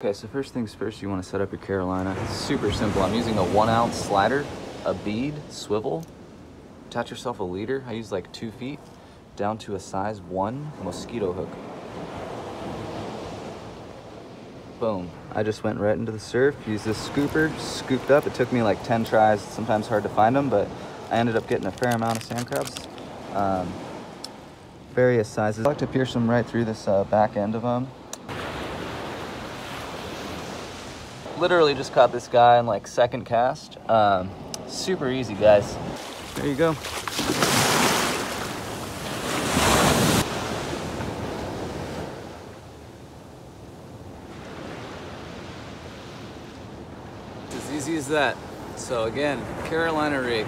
Okay, so first things first, you want to set up your Carolina. It's super simple. I'm using a 1 ounce slider, a bead, swivel. Attach yourself a leader. I use like 2 feet down to a size 1 mosquito hook. Boom. I just went right into the surf, used this scooper, scooped up. It took me like 10 tries, sometimes hard to find them, but I ended up getting a fair amount of sand crabs. Various sizes. I like to pierce them right through this back end of them. Literally just caught this guy in like second cast. Super easy, guys. There you go. As easy as that. So again, Carolina rig.